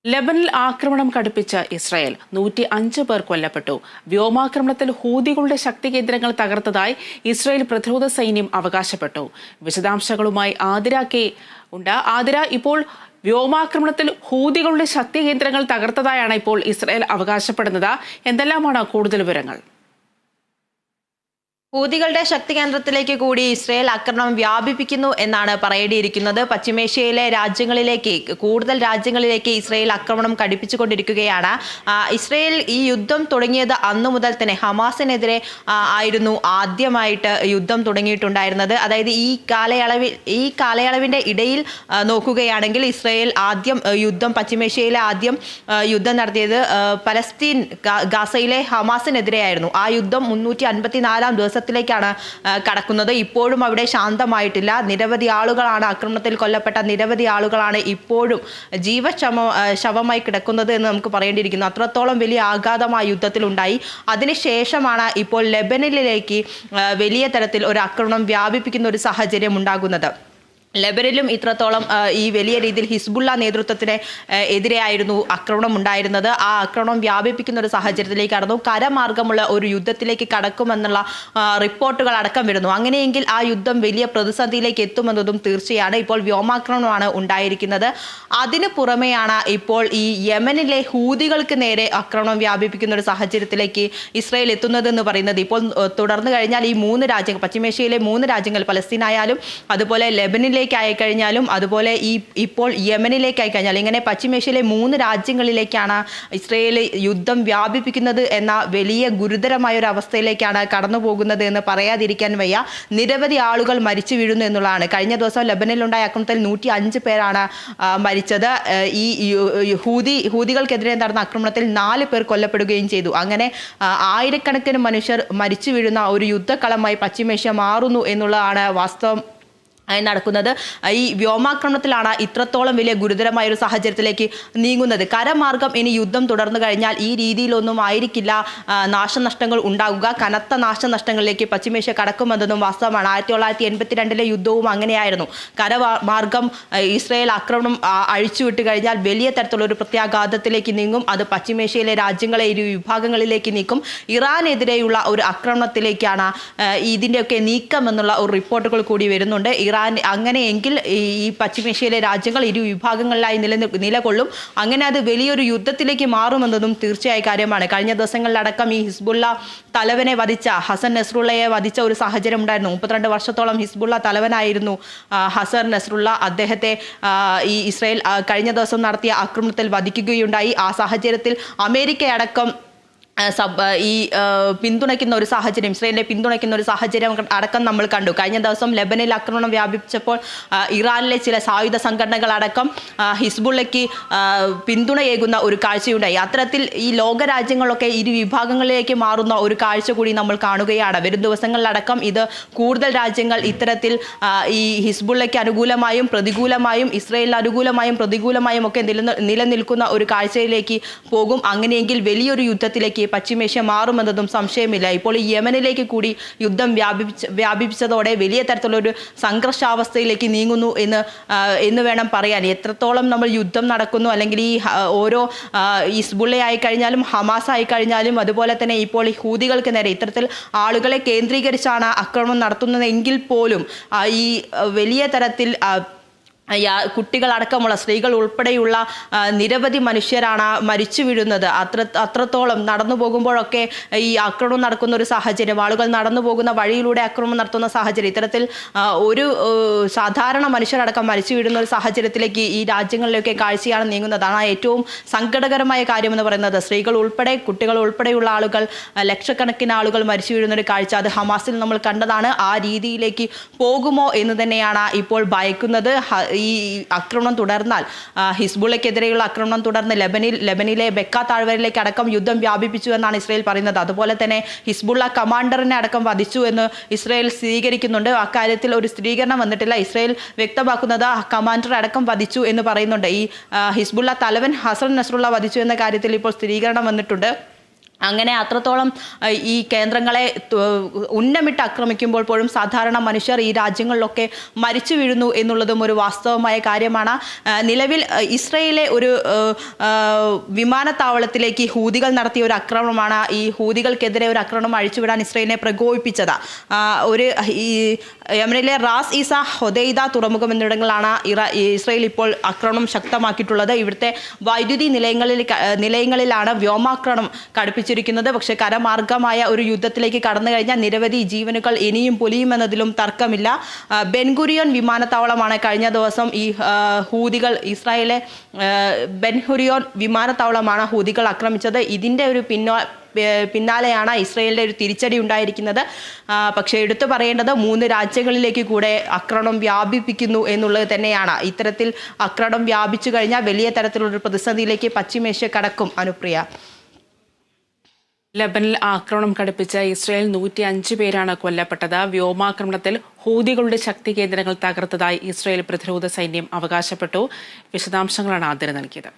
ലെബനിൽ ആക്രമണം കടുപ്പിച്ച ഇസ്രായേൽ 105 പേർ കൊല്ലപ്പെട്ടു. വ്യോമാക്രമണത്തിൽ ഹൂതികളുടെ ശക്തി കേന്ദ്രങ്ങൾ തകർത്തതായി ഇസ്രായേൽ പ്രതിരോധ സൈന്യം അവകാശപ്പെട്ടു. വിശദാംശങ്ങളുമായി ആതിര കെ ഉണ്ട്. ആതിര, ഇപ്പോൾ വ്യോമാക്രമണത്തിൽ ഹൂതികളുടെ ശക്തി കേന്ദ്രങ്ങൾ തകർത്തതായാണ് ഇപ്പോൾ ഇസ്രായേൽ അവകാശപ്പെടുന്നത്. എന്തെല്ലാമാണ് കൂടുതൽ വിവരങ്ങൾ? ഹൂതികളുടെ ശക്തി കേന്ദ്രത്തിലേക്ക് കൂടി ഇസ്രയേൽ ആക്രമണം വ്യാപിപ്പിക്കുന്നു എന്നാണ് പറയേണ്ടിയിരിക്കുന്നത്. പശ്ചിമേഷ്യയിലെ കൂടുതൽ രാജ്യങ്ങളിലേക്ക് ഇസ്രയേൽ ആക്രമണം കടുപ്പിച്ചുകൊണ്ടിരിക്കുകയാണ്. ഇസ്രയേൽ ഈ യുദ്ധം തുടങ്ങിയത് അന്നു മുതൽ തന്നെ ഹമാസിനെതിരെ ആയിരുന്നു ആദ്യമായിട്ട് യുദ്ധം തുടങ്ങിയിട്ടുണ്ടായിരുന്നത്. അതായത് ഈ കാലയളവിന്റെ ഇടയിൽ നോക്കുകയാണെങ്കിൽ ഇസ്രയേൽ പശ്ചിമേഷ്യയിലെ ആദ്യം യുദ്ധം നടത്തിയത് പലസ്തീൻ ഗാസയിലെ ഹമാസിനെതിരെയായിരുന്നു. ആ യുദ്ധം 354-ാം ദിവസത്തിലേക്കാണ് കടക്കുന്നത്. ഇപ്പോഴും അവിടെ ശാന്തമായിട്ടില്ല. നിരവധി ആളുകളാണ് ആക്രമണത്തിൽ കൊല്ലപ്പെട്ട നിരവധി ആളുകളാണ് ഇപ്പോഴും ശവമായി കിടക്കുന്നത് എന്ന് നമുക്ക് പറയേണ്ടിയിരിക്കുന്നു. അത്രത്തോളം വലിയ ആഘാതം ആ യുദ്ധത്തിലുണ്ടായി. അതിനുശേഷമാണ് ഇപ്പോൾ ലെബനനിലേക്ക് വലിയ തരത്തിൽ ഒരു ആക്രമണം വ്യാപിപ്പിക്കുന്ന ഒരു സാഹചര്യം ഉണ്ടാകുന്നത്. ലെബനിലും ഇത്രത്തോളം ഈ വലിയ രീതിയിൽ ഹിസ്ബുള്ള നേതൃത്വത്തിന് എതിരെയായിരുന്നു ആക്രമണം ഉണ്ടായിരുന്നത്. ആ ആക്രമണം വ്യാപിപ്പിക്കുന്ന ഒരു സാഹചര്യത്തിലേക്ക് കടന്നു. കരമാർഗമുള്ള ഒരു യുദ്ധത്തിലേക്ക് കടക്കുമെന്നുള്ള റിപ്പോർട്ടുകൾ അടക്കം വരുന്നു. അങ്ങനെയെങ്കിൽ ആ യുദ്ധം വലിയ പ്രതിസന്ധിയിലേക്ക് എത്തുമെന്നതും തീർച്ചയാണ്. ഇപ്പോൾ വ്യോമാക്രമണമാണ് ഉണ്ടായിരിക്കുന്നത്. അതിനു പുറമെയാണ് ഇപ്പോൾ ഈ യമനിലെ ഹൂതികൾക്ക് നേരെ ആക്രമണം വ്യാപിപ്പിക്കുന്ന ഒരു സാഹചര്യത്തിലേക്ക് ഇസ്രായേൽ എത്തുന്നതെന്ന് പറയുന്നത്. ഇപ്പോൾ തുടർന്നു കഴിഞ്ഞാൽ ഈ പശ്ചിമേഷ്യയിലെ 3 രാജ്യങ്ങൾ, പലസ്തീനായാലും അതുപോലെ ലെബനിലെ ആയിക്കഴിഞ്ഞാലും അതുപോലെ ഇപ്പോൾ യമനിലേക്ക് ആയിക്കഴിഞ്ഞാൽ, ഇങ്ങനെ പശ്ചിമേഷ്യയിലെ 3 രാജ്യങ്ങളിലേക്കാണ് ഇസ്രയേൽ യുദ്ധം വ്യാപിപ്പിക്കുന്നത് എന്ന വലിയ ഗുരുതരമായ ഒരു അവസ്ഥയിലേക്കാണ് കടന്നു പോകുന്നത് എന്ന് പറയാതിരിക്കാൻ വയ്യ. നിരവധി ആളുകൾ മരിച്ചു വീഴുന്നു എന്നുള്ളതാണ്. കഴിഞ്ഞ ദിവസം ലെബനിലുണ്ടായ ആക്രമണത്തിൽ 105 പേരാണ് മരിച്ചത്. ഈ ഹൂതികൾക്കെതിരെ നടന്ന ആക്രമണത്തിൽ 4 പേർ കൊല്ലപ്പെടുകയും ചെയ്തു. അങ്ങനെ ആയിരക്കണക്കിന് മനുഷ്യർ മരിച്ചു വീഴുന്ന ഒരു യുദ്ധക്കളമായി പശ്ചിമേഷ്യ മാറുന്നു എന്നുള്ളതാണ് വാസ്തവം നടക്കുന്നത്. ഈ വ്യോമാക്രമണത്തിലാണ് ഇത്രത്തോളം വലിയ ഗുരുതരമായ ഒരു സാഹചര്യത്തിലേക്ക് നീങ്ങുന്നത്. കരമാർഗം ഇനി യുദ്ധം തുടർന്നു കഴിഞ്ഞാൽ ഈ രീതിയിലൊന്നും ആയിരിക്കില്ല നാശനഷ്ടങ്ങൾ ഉണ്ടാകുക. കനത്ത നാശനഷ്ടങ്ങളിലേക്ക് പശ്ചിമേഷ്യ കടക്കുമെന്നതും വാസ്തവമാണ്. 1982-ലെ യുദ്ധവും അങ്ങനെയായിരുന്നു. കരമാർഗം ഇസ്രായേൽ ആക്രമണം അഴിച്ചുവിട്ട് കഴിഞ്ഞാൽ വലിയ തരത്തിലുള്ള ഒരു പ്രത്യാഘാതത്തിലേക്ക് നീങ്ങും. അത് പശ്ചിമേഷ്യയിലെ രാജ്യങ്ങളെ ഇരു വിഭാഗങ്ങളിലേക്ക് നീക്കും. ഇറാനെതിരെയുള്ള ഒരു ആക്രമണത്തിലേക്കാണ് ഇതിൻ്റെയൊക്കെ നീക്കം എന്നുള്ള ഒരു റിപ്പോർട്ടുകൾ കൂടി വരുന്നുണ്ട്. അങ്ങനെയെങ്കിൽ ഈ പശ്ചിമേഷ്യയിലെ രാജ്യങ്ങൾ ഇരു വിഭാഗങ്ങളിലായി നിലകൊള്ളും. അങ്ങനെ അത് വലിയൊരു യുദ്ധത്തിലേക്ക് മാറുമെന്നതും തീർച്ചയായ കാര്യമാണ്. കഴിഞ്ഞ ദിവസങ്ങളിലടക്കം ഈ ഹിസ്ബുള്ള തലവനെ വധിച്ച ഹസൻ നസ്രുള്ളയെ വധിച്ച ഒരു സാഹചര്യം ഉണ്ടായിരുന്നു. 32 വർഷത്തോളം ഹിസ്ബുള്ള തലവനായിരുന്നു ഹസൻ നസ്രുള്ള. അദ്ദേഹത്തെ ഈ ഇസ്രായേൽ കഴിഞ്ഞ ദിവസം നടത്തിയ ആക്രമണത്തിൽ വധിക്കുകയുണ്ടായി. ആ സാഹചര്യത്തിൽ അമേരിക്കയടക്കം പിന്തുണയ്ക്കുന്ന ഒരു സാഹചര്യം, ഇസ്രായേലിനെ പിന്തുണയ്ക്കുന്ന ഒരു സാഹചര്യം അടക്കം നമ്മൾ കണ്ടു. കഴിഞ്ഞ ദിവസം ലെബനിൽ ആക്രമണം വ്യാപിച്ചപ്പോൾ ഇറാനിലെ ചില സായുധ സംഘടനകൾ അടക്കം ഹിസ്ബുള്ളയ്ക്ക് പിന്തുണയേകുന്ന ഒരു കാഴ്ചയുണ്ടായി. അത്തരത്തിൽ ഈ ലോകരാജ്യങ്ങളൊക്കെ ഇരു വിഭാഗങ്ങളിലേക്ക് മാറുന്ന ഒരു കാഴ്ച കൂടി നമ്മൾ കാണുകയാണ്. വരും ദിവസങ്ങളിലടക്കം ഇത് കൂടുതൽ രാജ്യങ്ങൾ ഇത്തരത്തിൽ ഈ ഹിസ്ബുള്ളയ്ക്ക് അനുകൂലമായും പ്രതികൂലമായും, ഇസ്രായേലിന് അനുകൂലമായും പ്രതികൂലമായും ഒക്കെ നിലനിൽക്കുന്ന ഒരു കാഴ്ചയിലേക്ക് പോകും. അങ്ങനെയെങ്കിൽ വലിയൊരു യുദ്ധത്തിലേക്ക് പശ്ചിമേഷ്യ മാറുമെന്നതും സംശയമില്ല. ഇപ്പോൾ ഈ യമനിലേക്ക് കൂടി യുദ്ധം വ്യാപിപ്പിച്ചതോടെ വലിയ തരത്തിലുള്ള ഒരു സംഘർഷാവസ്ഥയിലേക്ക് നീങ്ങുന്നു എന്ന് വേണം പറയാൻ. എത്രത്തോളം നമ്മൾ യുദ്ധം നടക്കുന്നു, അല്ലെങ്കിൽ ഈ ഓരോ ഹിസ്ബുള്ള ആയി കഴിഞ്ഞാലും ഹമാസ് ആയി കഴിഞ്ഞാലും അതുപോലെ തന്നെ ഇപ്പോൾ ഈ ഹൂതികൾക്ക് നേരെ ഇത്തരത്തിൽ ആളുകളെ കേന്ദ്രീകരിച്ചാണ് ആക്രമണം നടത്തുന്നതെങ്കിൽ പോലും ഈ വലിയ തരത്തിൽ കുട്ടികളടക്കമുള്ള, സ്ത്രീകൾ ഉൾപ്പെടെയുള്ള നിരവധി മനുഷ്യരാണ് മരിച്ചു വീഴുന്നത്. അത്രത്തോളം നടന്നു പോകുമ്പോഴൊക്കെ ഈ ആക്രമണം നടക്കുന്ന ഒരു സാഹചര്യം, ആളുകൾ നടന്നു പോകുന്ന വഴിയിലൂടെ ആക്രമണം നടത്തുന്ന സാഹചര്യം, ഇത്തരത്തിൽ ഒരു സാധാരണ മനുഷ്യരടക്കം മരിച്ചു വീഴുന്ന ഒരു സാഹചര്യത്തിലേക്ക് ഈ രാജ്യങ്ങളിലൊക്കെ കാഴ്ചയാണ് നീങ്ങുന്നതാണ് ഏറ്റവും സങ്കടകരമായ കാര്യമെന്ന് പറയുന്നത്. സ്ത്രീകൾ ഉൾപ്പെടെ, കുട്ടികൾ ഉൾപ്പെടെയുള്ള ആളുകൾ, ലക്ഷക്കണക്കിന് ആളുകൾ മരിച്ചു വീഴുന്ന ഒരു കാഴ്ച അത് ഹമാസിൽ നമ്മൾ കണ്ടതാണ്. ആ രീതിയിലേക്ക് പോകുമോ എന്ന് തന്നെയാണ് ഇപ്പോൾ ഭയക്കുന്നത്. ഈ ആക്രമണം തുടർന്നാൽ, ഹിസ്ബുള്ളയ്ക്കെതിരെയുള്ള ആക്രമണം തുടർന്ന് ലെബനിലെ ബെക്ക താഴ്വരയിലേക്ക് അടക്കം യുദ്ധം വ്യാപിപ്പിച്ചു എന്നാണ് ഇസ്രായേൽ പറയുന്നത്. അതുപോലെ തന്നെ ഹിസ്ബുള്ള കമാൻഡറിനെ അടക്കം വധിച്ചു എന്ന് ഇസ്രായേൽ സ്ഥിരീകരിക്കുന്നുണ്ട്. അക്കാര്യത്തിൽ ഒരു സ്ഥിരീകരണം വന്നിട്ടില്ല. ഇസ്രായേൽ വ്യക്തമാക്കുന്നത് കമാൻഡർ അടക്കം വധിച്ചു എന്ന് പറയുന്നുണ്ട്. ഈ ഹിസ്ബുള്ള തലവൻ ഹസൻ നസ്രുള്ള വധിച്ചു എന്ന കാര്യത്തിൽ ഇപ്പോൾ സ്ഥിരീകരണം വന്നിട്ടുണ്ട്. അങ്ങനെ അത്രത്തോളം ഈ കേന്ദ്രങ്ങളെ ഉന്നമിട്ട് ആക്രമിക്കുമ്പോൾ പോലും സാധാരണ മനുഷ്യർ ഈ രാജ്യങ്ങളിലൊക്കെ മരിച്ചു വീഴുന്നു എന്നുള്ളതും ഒരു വാസ്തവമായ കാര്യമാണ്. നിലവിൽ ഇസ്രയേലിലെ ഒരു വിമാനത്താവളത്തിലേക്ക് ഹൂതികൾ നടത്തിയ ഒരു ആക്രമണമാണ് ഈ ഹൂതികൾക്കെതിരെ ഒരു ആക്രമണം അഴിച്ചുവിടാൻ ഇസ്രയേലിനെ പ്രകോപിപ്പിച്ചത്. ഈ യമനിലെ റാസ് ഈസ ഹൊദൈദ തുറമുഖം എന്നിടങ്ങളിലാണ് ഇസ്രയേൽ ഇപ്പോൾ ആക്രമണം ശക്തമാക്കിയിട്ടുള്ളത്. ഇവിടുത്തെ വൈദ്യുതി നിലയങ്ങളിലാണ് വ്യോമാക്രമണം കടുപ്പിച്ചിരിക്കുന്നത്. പക്ഷേ കരമാർഗമായ ഒരു യുദ്ധത്തിലേക്ക് കടന്നു കഴിഞ്ഞാൽ നിരവധി ജീവനുകൾ ഇനിയും പൊലിയുമെന്നതിലും തർക്കമില്ല. ബെൻഗുരിയോൻ വിമാനത്താവളമാണ് കഴിഞ്ഞ ദിവസം ഈ ഹൂതികൾ ഇസ്രായേലിലെ ബെൻഗുരിയോൻ വിമാനത്താവളമാണ് ഹൂതികൾ ആക്രമിച്ചത്. ഇതിൻ്റെ ഒരു പിന്നാലെയാണ് ഇസ്രയേലിൻ്റെ ഒരു തിരിച്ചടി ഉണ്ടായിരിക്കുന്നത്. പക്ഷേ എടുത്തു പറയേണ്ടത് 3 രാജ്യങ്ങളിലേക്ക് കൂടെ ആക്രമണം വ്യാപിപ്പിക്കുന്നു എന്നുള്ളത് തന്നെയാണ്. ഇത്തരത്തിൽ ആക്രമണം വ്യാപിച്ചു കഴിഞ്ഞാൽ വലിയ തരത്തിലുള്ളൊരു പ്രതിസന്ധിയിലേക്ക് പശ്ചിമേഷ്യ കടക്കും. അനുപ്രിയ, ലബനിൽ ആക്രമണം കടുപ്പിച്ച ഇസ്രായേൽ 105 പേരാണ് കൊല്ലപ്പെട്ടത്. വ്യോമാക്രമണത്തിൽ ഹൂതികളുടെ ശക്തി കേന്ദ്രങ്ങൾ തകർത്തതായി ഇസ്രായേൽ പ്രതിരോധ സൈന്യം അവകാശപ്പെട്ടു. വിശദാംശങ്ങളാണ് ആദ്യം നൽകിയത്.